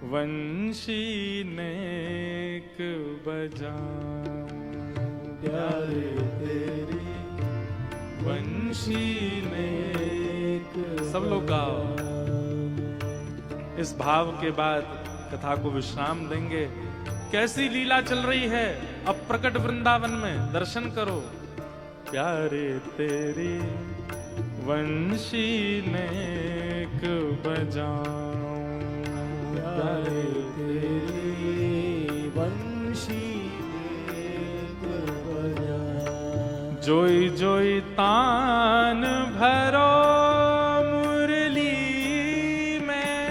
वंशी नेक बजाऊं, प्यारे तेरी वंशी नेक। सब लोग गाओ। इस भाव के बाद कथा को विश्राम देंगे। कैसी लीला चल रही है अब प्रकट वृंदावन में, दर्शन करो। प्यारे तेरी वंशी नेक बजाऊं, प्यारे तेरी वंशी नेक बजाऊं। जोई जोई तान भरो मुरली में,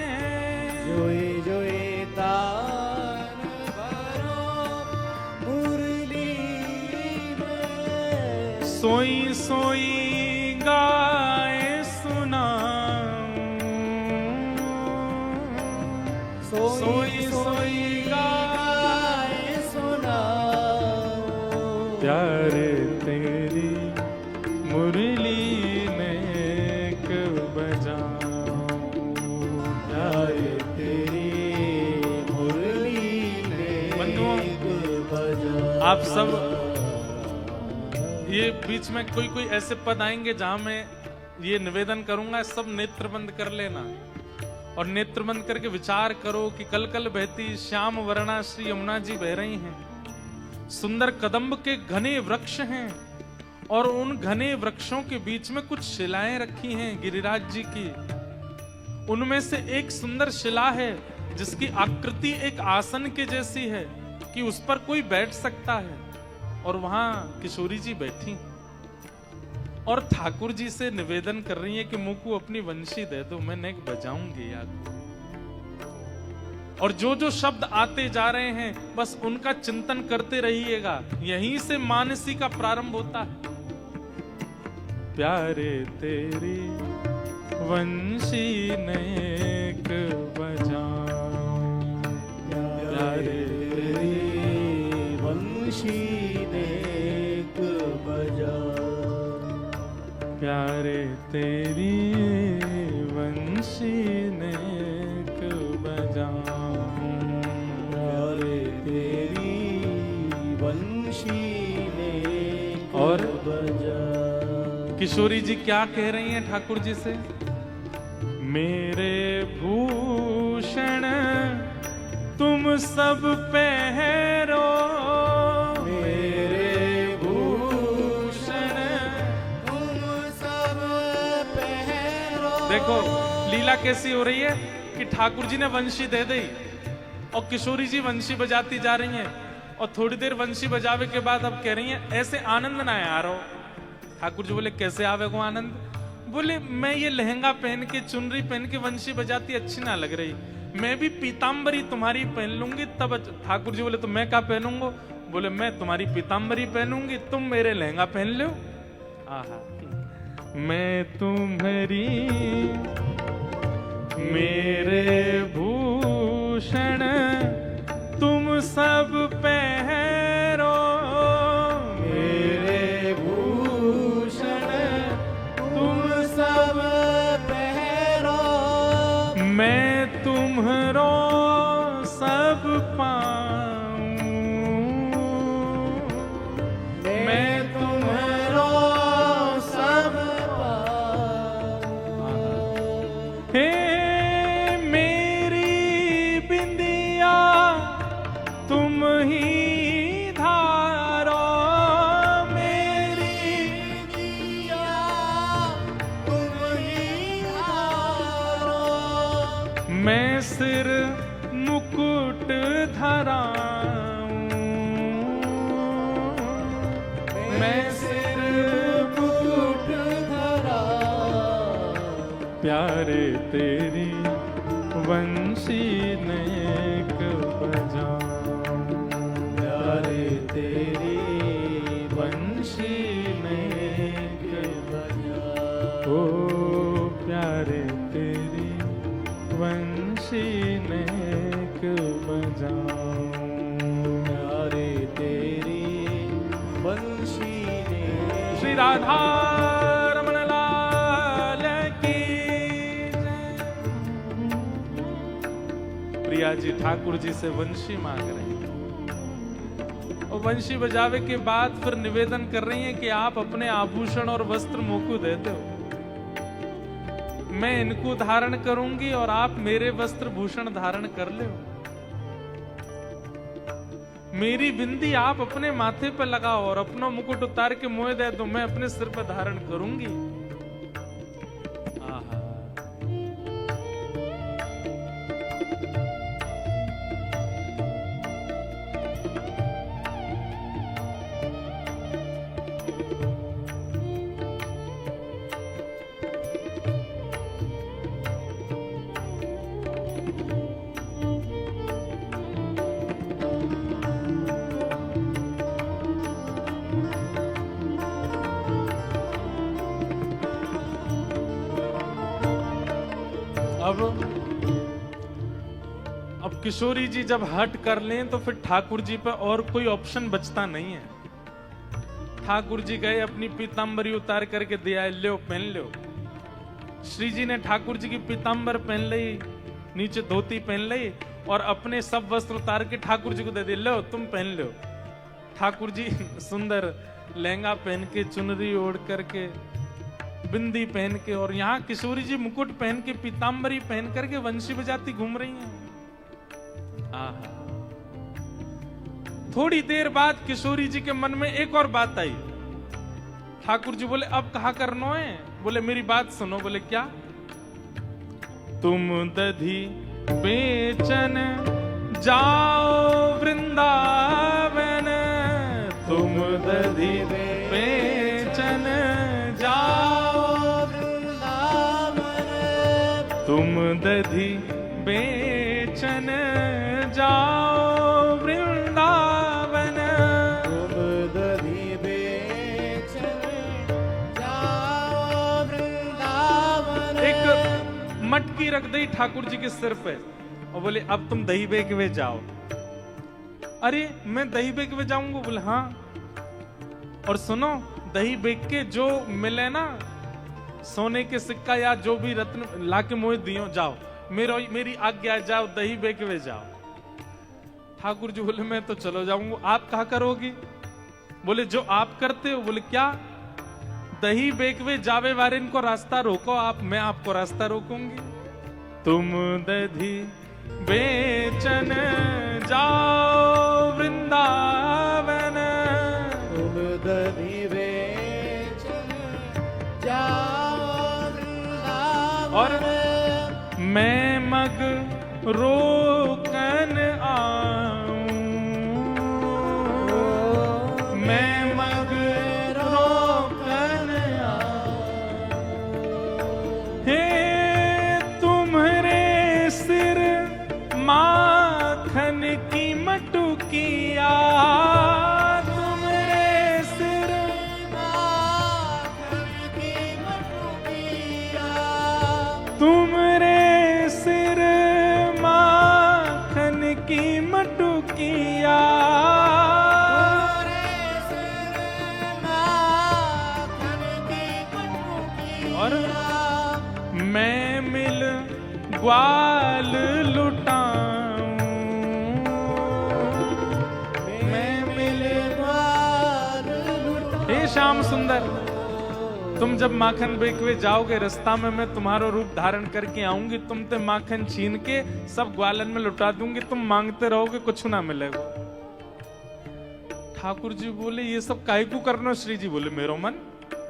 जोई जोई तान भरो मुरली में। सोई सोई गाए सुनाऊं, सोई सोई गाए सुनाऊं। प्यारे तेरी मुरली नेक बजाऊं, प्यारे तेरी मुरली नेक बजाऊं। आप सब ये बीच में कोई कोई ऐसे पद आएंगे जहां मैं ये निवेदन करूंगा, सब नेत्र बंद कर लेना और नेत्र बंद करके विचार करो कि कल कल बहती श्याम वर्णा श्री यमुना जी बह रही हैं। सुंदर कदम्ब के घने वृक्ष हैं और उन घने वृक्षों के बीच में कुछ शिलाएं रखी हैं गिरिराज जी की। उनमें से एक सुंदर शिला है जिसकी आकृति एक आसन के जैसी है कि उस पर कोई बैठ सकता है, और वहां किशोरी जी बैठी और ठाकुर जी से निवेदन कर रही है कि मुझको अपनी वंशी दे दो, मैं नेक बजाऊंगी यार। और जो जो शब्द आते जा रहे हैं बस उनका चिंतन करते रहिएगा, यहीं से मानसी का प्रारंभ होता है। प्यारे तेरी वंशी नेक बजाऊं, प्यारे तेरी वंशी नेक बजाऊं, प्यारे तेरी वंशी नेक बजाऊं, प्यारे तेरी वंशी नेक। और किशोरी जी क्या कह रही हैं ठाकुर जी से? मेरे भूषण तुम सब पहरो, मेरे भूषण तुम सब पहरो। देखो लीला कैसी हो रही है कि ठाकुर जी ने वंशी दे दी और किशोरी जी वंशी बजाती जा रही हैं, और थोड़ी देर वंशी बजावे के बाद अब कह रही हैं ऐसे आनंद ना आ रहा हो। ठाकुर जी बोले कैसे आवे को आनंद? बोले मैं ये लहंगा पहन के चुनरी पहन के वंशी बजाती अच्छी ना लग रही, मैं भी पीताम्बरी तुम्हारी पहन लूंगी तब। ठाकुर जी बोले तो मैं क्या पहनूंगा? बोले मैं तुम्हारी पीताम्बरी पहनूंगी, तुम मेरे लहंगा पहन लो। आहा, मैं तुम्हारी मेरे भूषण तुम सब पहरो, मेरे भूषण तुम सब पहरो। मैं तुम्हारो सब पाऊं, मैं तुम्हारो सब पाऊं। हे मेरी बिंदिया तुम ही धारो, मेरी बिंदिया तुम ही धारो। मैं सिर मुकुट धराऊं, मैं सिर मुकुट धराऊं। प्यारे तेरी वंशी नेक बजाऊं, प्यारे तेरी वंशी नेक बजाऊं। ओ प्यारे तेरी वंशी नेक बजाऊं, प्यारे तेरी वंशी नेक। श्री राधा रमण लाल की जय। प्रिय भैया जी ठाकुर जी से वंशी मांग रहे हैं। और वंशी बजावे के बाद फिर निवेदन कर रही हैं कि आप अपने आभूषण और वस्त्र मोकू दे दो, मैं इनको धारण करूंगी और आप मेरे वस्त्र भूषण धारण कर लो। मेरी बिंदी आप अपने माथे पर लगाओ और अपना मुकुट उतार के मुँह दे दो, मैं अपने सिर पर धारण करूंगी। आहा। अब किशोरी जी जब हट कर लें तो फिर ठाकुर जी पर और कोई ऑप्शन बचता नहीं है। ठाकुर जी गए, अपनी पीतांबरी उतार करके दिया, लो पहन लो। श्री जी ने ठाकुर जी की पीतांबर पहन ली, नीचे धोती पहन ली और अपने सब वस्त्र उतार के ठाकुर जी को दे दिए, लो तुम पहन लो। ठाकुर जी सुंदर लहंगा पहन के, चुनरी ओढ़ करके, बिंदी पहन के, और यहाँ किशोरी जी मुकुट पहन के, पीतांबरी पहन करके वंशी बजाती घूम रही हैं। आहा। थोड़ी देर बाद किशोरी जी के मन में एक और बात आई। ठाकुर जी बोले अब कहा करना है? बोले मेरी बात सुनो। बोले क्या? तुम दधी बेचन जाओ वृंदावन, तुम दधी बेचन जाओ वृंदावन, तुम दधी बेचन जाओ वृंदावन, तुम दधी बेचन जाओ वृंदावन। एक मटकी रख दी ठाकुर जी के सिर पे और बोले अब तुम दही बेकवे जाओ। अरे मैं दही बेकवे जाऊंगा? बोले हाँ। और सुनो, दही बेक के जो मिले ना, सोने के सिक्का या जो भी रत्न लाके मुझे दियो, जाओ, मेरी आज्ञा, जाओ दही बेकवे जाओ। ठाकुर जी बोले मैं तो चलो जाऊंगा, आप कहा करोगी? बोले जो आप करते हो। बोले क्या? दही बेकवे जावे वाले इनको रास्ता रोको आप, मैं आपको रास्ता रोकूंगी। तुम दही बेचन जाओ वृंदावन, तुम दधी बेचन जाओ वृंदावन। और मैं मग रोकन आऊं, मैं मग रोकन आऊं। हे तुम्हारे सिर माखन की मटुकिया, तुम्हारे सिर माखन की मटुकिया, तुम्हारे सिर माखन की मटुकिया, तुम्हारे सिर माखन की मटुकिया। और मैं मिल ग्वाल लुटाऊं, मैं मिल ग्वाल लुटाऊं। हे श्याम सुंदर, तुम जब माखन बेकवे जाओगे, रास्ता में मैं तुम्हारा रूप धारण करके आऊंगी, तुम ते माखन छीन के सब ग्वालन में लुटा दूंगी, तुम मांगते रहोगे, कुछ ना मिलेगा। ठाकुर जी बोले ये सब काहे को करना? श्री जी बोले मेरो मन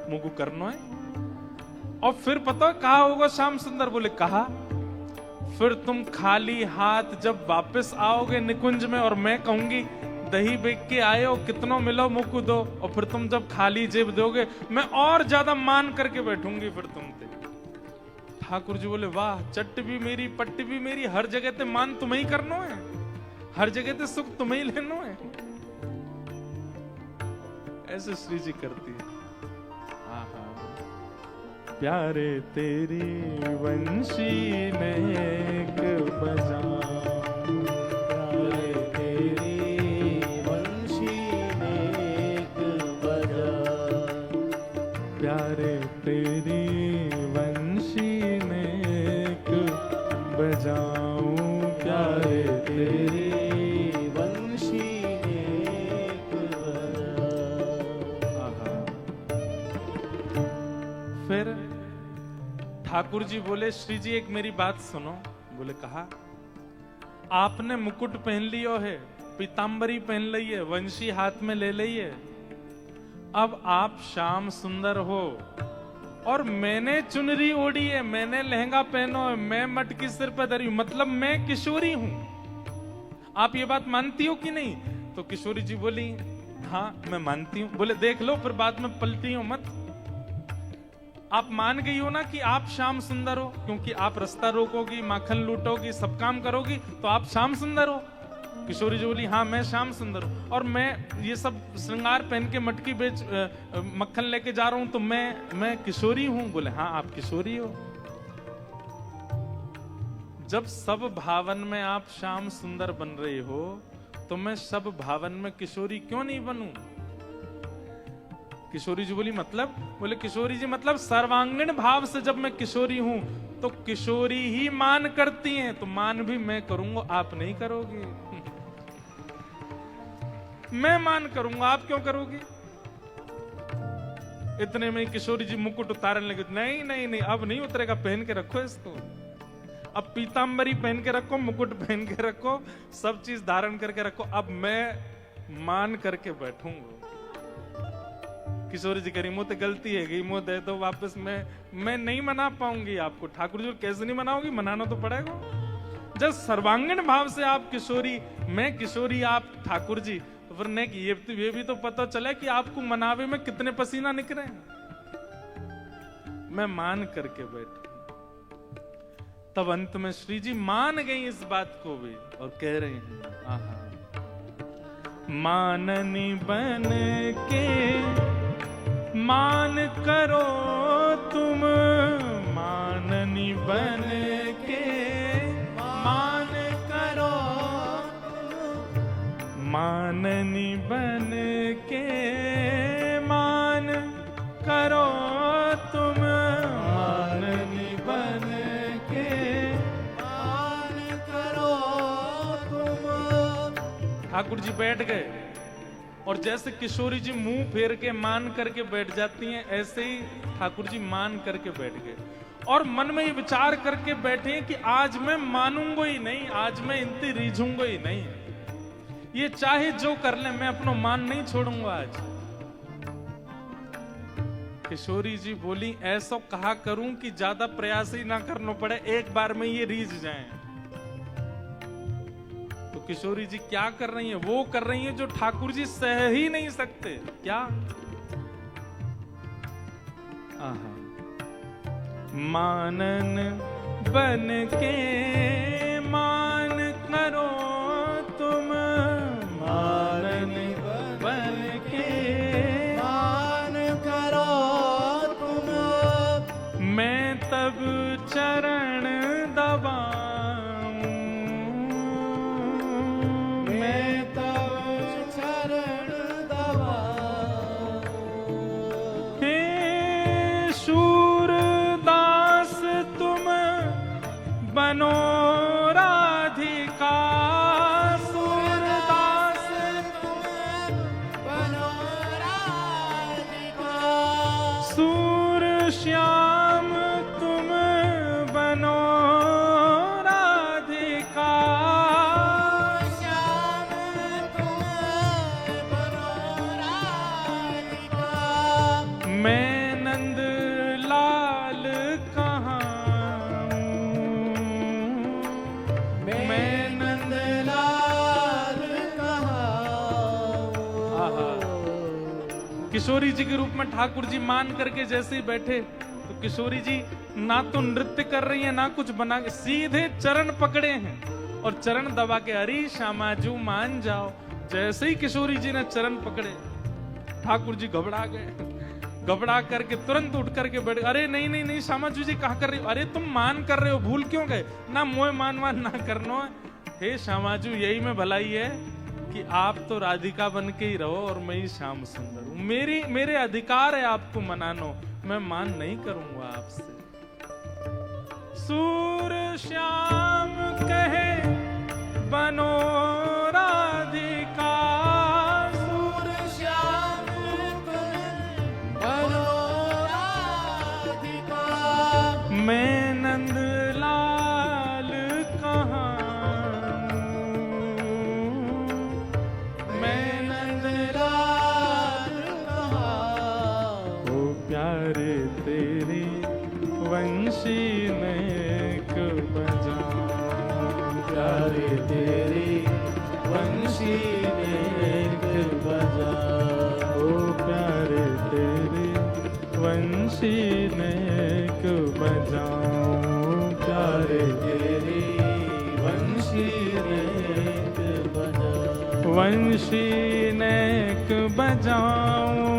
मुझको करना है। और फिर पता कहा होगा श्याम सुंदर? बोले कहा, फिर तुम खाली हाथ जब वापस आओगे निकुंज में और मैं कहूंगी दही बेच के आए हो, कितनों मिलो मुझको दो, और फिर तुम जब खाली जेब दोगे मैं और ज्यादा मान करके बैठूंगी फिर तुम पे। ठाकुर जी बोले वाह, चट्ट भी मेरी पट्ट भी मेरी, हर जगह ते मान तुम्हें ही करना है, हर जगह ते सुख तुम्हें ही लेना है। ऐसे श्री जी करती है। प्यारे तेरी वंशी नेक बजाऊं, प्यारे तेरी वंशी नेक बजाऊं, प्यारे तेरी वंशी नेक बजाऊं, प्यारे ठाकुर जी बोले, श्री जी एक मेरी बात सुनो। बोले कहा, आपने मुकुट पहन लियो है, पीतांबरी पहन ली है, वंशी हाथ में ले ली है, अब आप श्याम सुंदर हो और मैंने चुनरी ओढ़ी है, मैंने लहंगा पहनो है, मैं मटकी सिर पर धरी हूं, मतलब मैं किशोरी हूं। आप ये बात मानती हो कि नहीं? तो किशोरी जी बोली, हाँ मैं मानती हूं। बोले देख लो, फिर बाद में पलटी हो मत। आप मान गई हो ना कि आप श्याम सुंदर हो, क्योंकि आप रास्ता रोकोगी, माखन लूटोगी, सब काम करोगी, तो आप श्याम सुंदर हो। किशोरी जी बोली, हाँ मैं श्याम सुंदर हूं, और मैं ये सब श्रृंगार पहन के मटकी बेच मक्खन लेके जा रहा हूं, तो मैं किशोरी हूं। बोले हाँ आप किशोरी हो। जब सब भावन में आप श्याम सुंदर बन रही हो, तो मैं सब भावन में किशोरी क्यों नहीं बनूं? किशोरी जी बोली मतलब? बोले किशोरी जी मतलब सर्वांगीण भाव से जब मैं किशोरी हूं, तो किशोरी ही मान करती हैं, तो मान भी मैं करूंगा, आप नहीं करोगी। मैं मान करूंगा, आप क्यों करोगी? इतने में किशोरी जी मुकुट उतारने लगे। नहीं नहीं नहीं, अब नहीं उतरेगा, पहन के रखो इसको, अब पीतांबरी पहन के रखो, मुकुट पहन के रखो, सब चीज धारण करके रखो, अब मैं मान करके बैठूंगा। किशोरी जी कह रही, मुझे गलती है गई, मुझे दे दो वापस, मैं नहीं मना पाऊंगी आपको। ठाकुर जी कैसे नहीं मनाओगी? मनाना तो पड़ेगा। जब सर्वांगीण भाव से आप किशोरी, मैं किशोरी, आप ठाकुर जी, तो फिर नहीं कि ये भी तो पता चला कि आपको मनावे में कितने पसीना निकले। मैं मान करके बैठ। तब अंत में श्री जी मान गई इस बात को भी, और कह रहे हैं, आहा माननी बन के मान करो तुम, माननी बन के मान करो, माननी बन के मान करो तुम, माननी बन के मान करो तुम। ठाकुर जी बैठ गए, और जैसे किशोरी जी मुंह फेर के मान करके बैठ जाती हैं, ऐसे ही ठाकुर जी मान करके बैठ गए, और मन में ये विचार करके बैठे कि आज मैं मानूंगा ही नहीं, आज मैं इनती रीझूंगा ही नहीं, ये चाहे जो कर ले, मैं अपना मान नहीं छोड़ूंगा आज। किशोरी जी बोली, ऐसा कहा करूं कि ज्यादा प्रयास ही ना करना पड़े, एक बार में ये रीझ जाएं। तो किशोरी जी क्या कर रही हैं? वो कर रही हैं जो ठाकुर जी सह ही नहीं सकते। क्या? आहा, मानन बन के मान करो तुम, मानन बन के मान करो तुम, मैं तब चरण दबाऊं, मैं तब चरण दबाऊं। हे शूरदास तुम बनो राधिका, सूरदास तुम बनो राधिका, सूर श्याम तुम बनो राधिका, श्याम तुम बनो राधिका, मैं नंद लाल कहाँ हूँ, मैं नंद लाल कहाँ हूँ। किशोरी जी के रूप में ठाकुर जी मान करके जैसे ही बैठे, तो किशोरी जी ना तो नृत्य कर रही है, ना कुछ बना के, सीधे चरण पकड़े हैं और चरण दबा के, अरे श्यामाजू मान जाओ। जैसे ही किशोरी जी ने चरण पकड़े, ठाकुर जी घबरा गए, घबरा करके तुरंत उठ करके बैठ, अरे नहीं नहीं नहीं श्यामाजू जी कहा कर रही हो? अरे तुम मान कर रहे हो, भूल क्यों गए? ना मोह मान ना करनो। हे श्यामाजू, यही में भलाई है कि आप तो राधिका बन के ही रहो और मैं ही श्याम सुंदर हूं। मेरे अधिकार है आपको मनानो, मैं मान नहीं करूंगा आपसे। सूर श्याम कहे बनो राधिका, सूर श्याम कहे बनो राधिका, मैं वंशी नेक बजाऊं प्यारे तेरी वंशी नेक बजाऊं वंशी नेक बजाऊं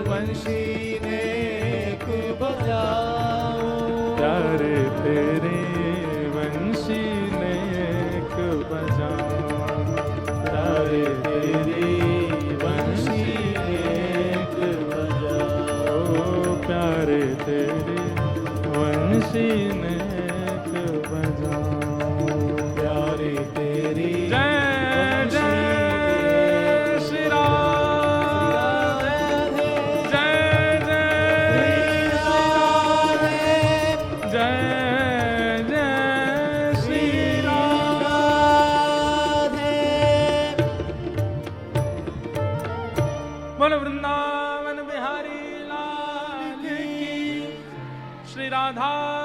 वंशी नेक बजाऊं प्यारे तेरे वंशी नेक बजाऊं प्यारे तेरी वंशी नेक बजाऊं प्यारे तेरे वंशी नेक बजाऊं प्यारे तेरी जय जय श्री राम जय जय जय जय श्री राम बोल वृंदावन बिहारी लाल की श्री राधा